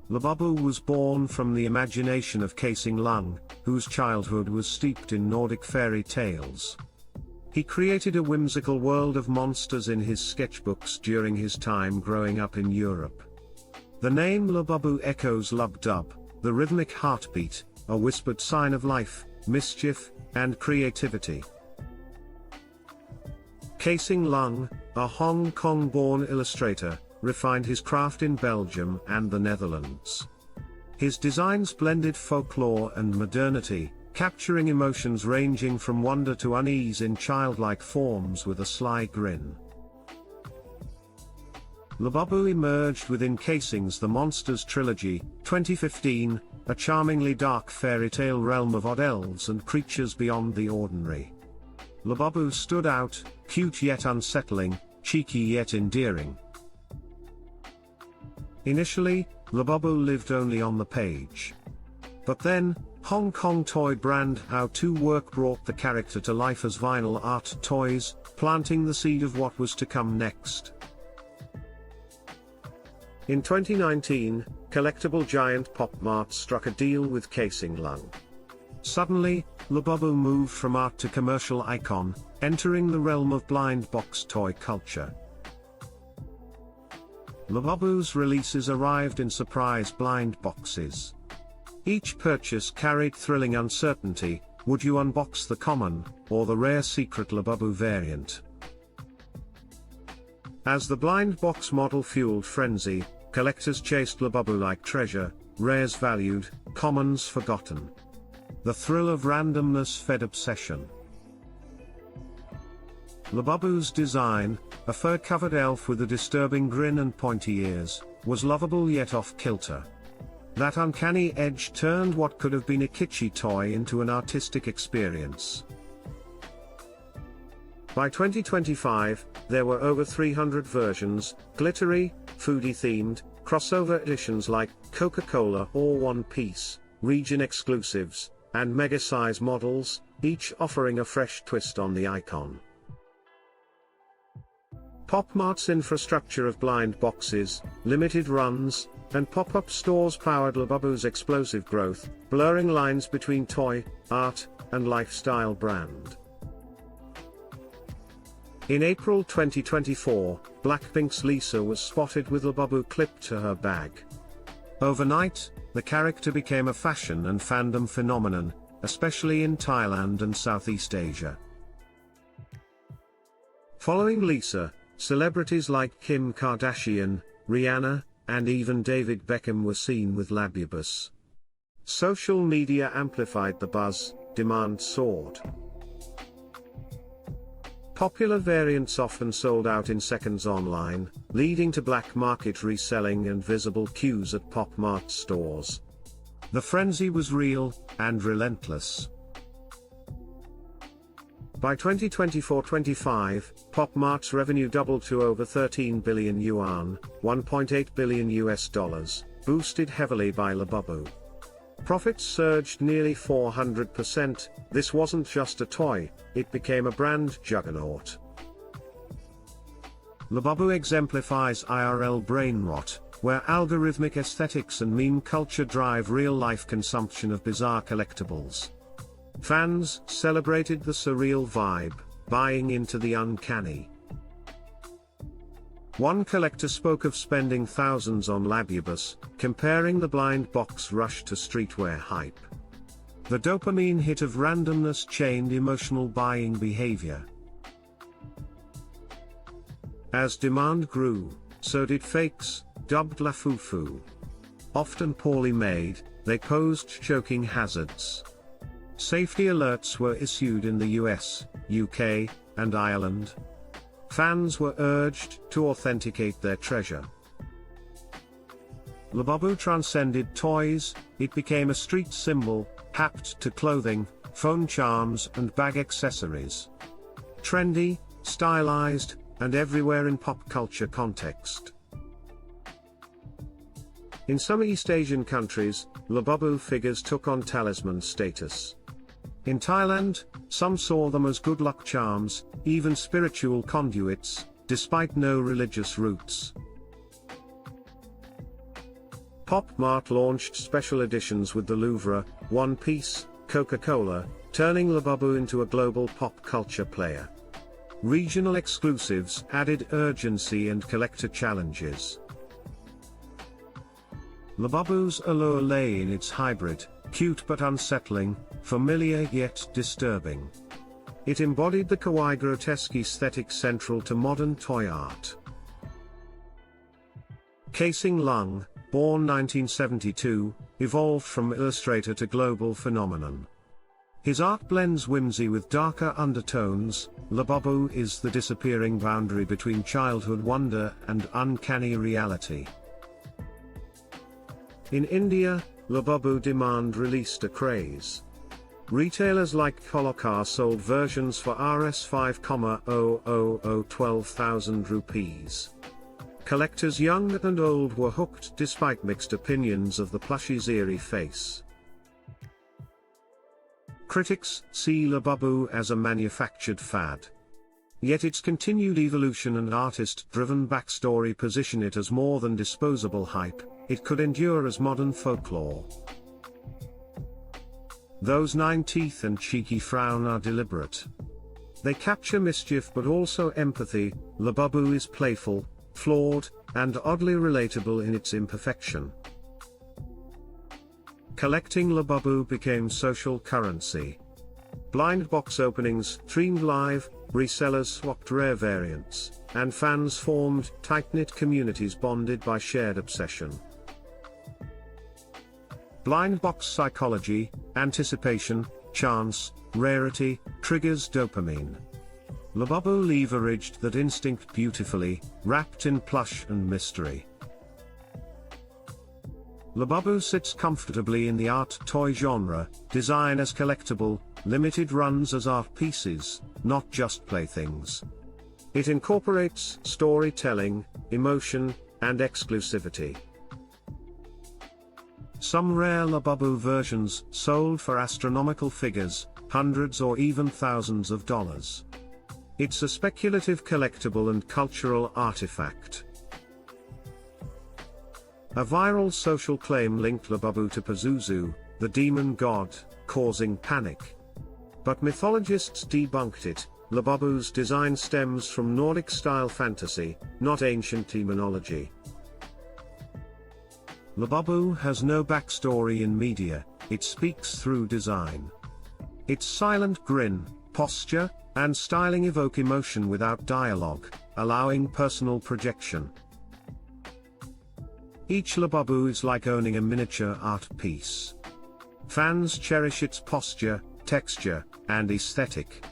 LaBuBu was born from the imagination of Kasing Lung, whose childhood was steeped in Nordic fairy tales. He created a whimsical world of monsters in his sketchbooks during his time growing up in Europe. The name LaBuBu echoes lub-dub, the rhythmic heartbeat, a whispered sign of life, mischief, and creativity. Kasing Lung, a Hong Kong-born illustrator, refined his craft in Belgium and the Netherlands. His designs blended folklore and modernity, capturing emotions ranging from wonder to unease in childlike forms with a sly grin. LaBuBu emerged within Kasing's The Monsters trilogy, 2015, a charmingly dark fairy tale realm of odd elves and creatures beyond the ordinary. LaBuBu stood out, cute yet unsettling, cheeky yet endearing. Initially, LaBuBu lived only on the page. But then, Hong Kong toy brand How-To Work brought the character to life as vinyl art toys, planting the seed of what was to come next. In 2019, collectible giant Pop Mart struck a deal with Kasing Lung. Suddenly, LaBuBu moved from art to commercial icon, entering the realm of blind box toy culture. LaBuBu's releases arrived in surprise blind boxes. Each purchase carried thrilling uncertainty: would you unbox the common, or the rare secret LaBuBu variant? As the blind box model fueled frenzy, collectors chased LaBuBu like treasure, rares valued, commons forgotten. The thrill of randomness fed obsession. LaBuBu's design, a fur-covered elf with a disturbing grin and pointy ears, was lovable yet off-kilter. That uncanny edge turned what could have been a kitschy toy into an artistic experience. By 2025, there were over 300 versions, glittery, foodie-themed, crossover editions like Coca-Cola or One Piece, region exclusives, and mega-size models, each offering a fresh twist on the icon. Pop Mart's infrastructure of blind boxes, limited runs, and pop-up stores powered LaBuBu's explosive growth, blurring lines between toy, art, and lifestyle brand. In April 2024, Blackpink's Lisa was spotted with LaBuBu clipped to her bag. Overnight, the character became a fashion and fandom phenomenon, especially in Thailand and Southeast Asia. Following Lisa, celebrities like Kim Kardashian, Rihanna, and even David Beckham were seen with LaBuBu. Social media amplified the buzz, demand soared. Popular variants often sold out in seconds online, leading to black market reselling and visible queues at Pop Mart stores. The frenzy was real, and relentless. By 2024-25, Pop Mart's revenue doubled to over 13 billion yuan, $1.8 billion, boosted heavily by LaBuBu. Profits surged nearly 400%, this wasn't just a toy, it became a brand juggernaut. LaBuBu exemplifies IRL brain rot, where algorithmic aesthetics and meme culture drive real-life consumption of bizarre collectibles. Fans celebrated the surreal vibe, buying into the uncanny. One collector spoke of spending thousands on LaBuBu, comparing the blind box rush to streetwear hype. The dopamine hit of randomness chained emotional buying behavior. As demand grew, so did fakes, dubbed LaFuFu. Often poorly made, they posed choking hazards. Safety alerts were issued in the US, UK, and Ireland. Fans were urged to authenticate their treasure. LaBuBu transcended toys, it became a street symbol, hacked to clothing, phone charms and bag accessories. Trendy, stylized, and everywhere in pop culture context. In some East Asian countries, LaBuBu figures took on talisman status. In Thailand, some saw them as good luck charms, even spiritual conduits, despite no religious roots. Pop Mart launched special editions with the Louvre, One Piece, Coca-Cola, turning LaBuBu into a global pop culture player. Regional exclusives added urgency and collector challenges. LaBuBu's allure lay in its hybrid, cute but unsettling, familiar yet disturbing. It embodied the kawaii grotesque aesthetic central to modern toy art. Kasing Lung, born 1972, evolved from illustrator to global phenomenon. His art blends whimsy with darker undertones. LaBuBu is the disappearing boundary between childhood wonder and uncanny reality. In India, LaBuBu Demand released a Craze. Retailers like Collectibles sold versions for Rs 5,000 12,000 rupees. Collectors young and old were hooked despite mixed opinions of the plushie's eerie face. Critics see LaBuBu as a manufactured fad. Yet its continued evolution and artist-driven backstory position it as more than disposable hype. It could endure as modern folklore. Those 9 teeth and cheeky frown are deliberate. They capture mischief but also empathy. LaBuBu is playful, flawed, and oddly relatable in its imperfection. Collecting LaBuBu became social currency. Blind box openings streamed live, resellers swapped rare variants, and fans formed tight-knit communities bonded by shared obsession. Blind box psychology, anticipation, chance, rarity, triggers dopamine. LaBuBu leveraged that instinct beautifully, wrapped in plush and mystery. LaBuBu sits comfortably in the art toy genre, design as collectible, limited runs as art pieces, not just playthings. It incorporates storytelling, emotion, and exclusivity. Some rare LaBuBu versions sold for astronomical figures, hundreds or even thousands of dollars. It's a speculative collectible and cultural artifact. A viral social claim linked LaBuBu to Pazuzu, the demon god, causing panic. But mythologists debunked it. LaBuBu's design stems from Nordic-style fantasy, not ancient demonology. LaBuBu has no backstory in media, it speaks through design. Its silent grin, posture, and styling evoke emotion without dialogue, allowing personal projection. Each LaBuBu is like owning a miniature art piece. Fans cherish its posture, texture, and aesthetic.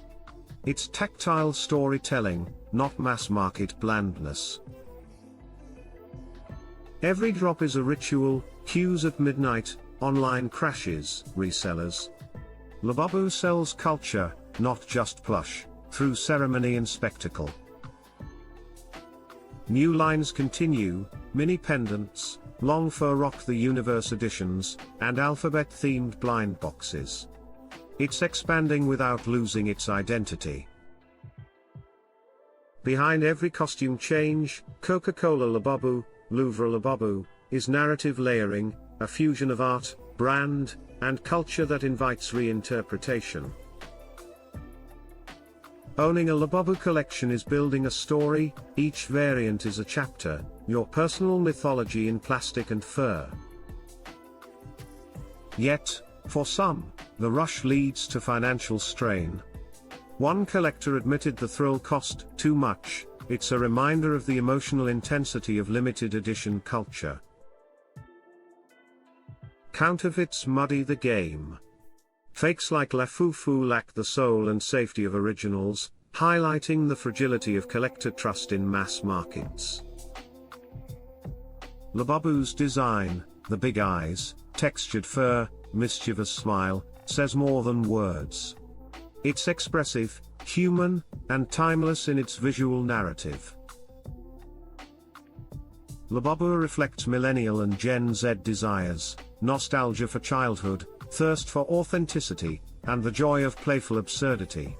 It's tactile storytelling, not mass-market blandness. Every drop is a ritual, queues at midnight, online crashes, resellers. LaBuBu sells culture, not just plush, through ceremony and spectacle. New lines continue, mini pendants, long fur Rock the Universe editions, and alphabet-themed blind boxes. It's expanding without losing its identity. Behind every costume change, Coca-Cola LaBuBu, Louvre LaBuBu, is narrative layering, a fusion of art, brand, and culture that invites reinterpretation. Owning a LaBuBu collection is building a story, each variant is a chapter, your personal mythology in plastic and fur. Yet, for some, the rush leads to financial strain. One collector admitted the thrill cost too much. It's a reminder of the emotional intensity of limited edition culture. Counterfeits muddy the game. Fakes like LaBuBu lack the soul and safety of originals, highlighting the fragility of collector trust in mass markets. LaBuBu's design, the big eyes, textured fur, mischievous smile, says more than words. It's expressive, human, and timeless in its visual narrative. LaBuBu reflects millennial and Gen Z desires, nostalgia for childhood, thirst for authenticity, and the joy of playful absurdity.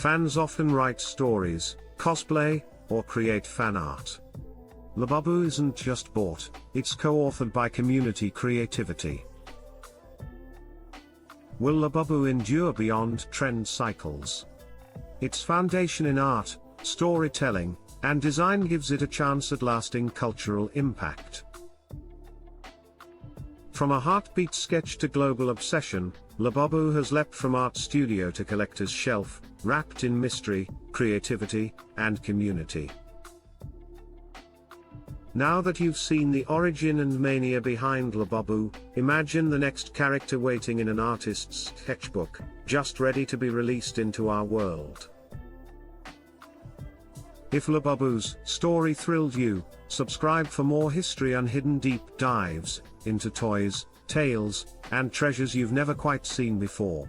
Fans often write stories, cosplay, or create fan art. LaBuBu isn't just bought, it's co-authored by community creativity. Will LaBuBu endure beyond trend cycles? Its foundation in art, storytelling, and design gives it a chance at lasting cultural impact. From a heartbeat sketch to global obsession, LaBuBu has leapt from art studio to collector's shelf, wrapped in mystery, creativity, and community. Now that you've seen the origin and mania behind LaBuBu, imagine the next character waiting in an artist's sketchbook, just ready to be released into our world. If LaBuBu's story thrilled you, subscribe for more history Unhidden deep dives into toys, tales, and treasures you've never quite seen before.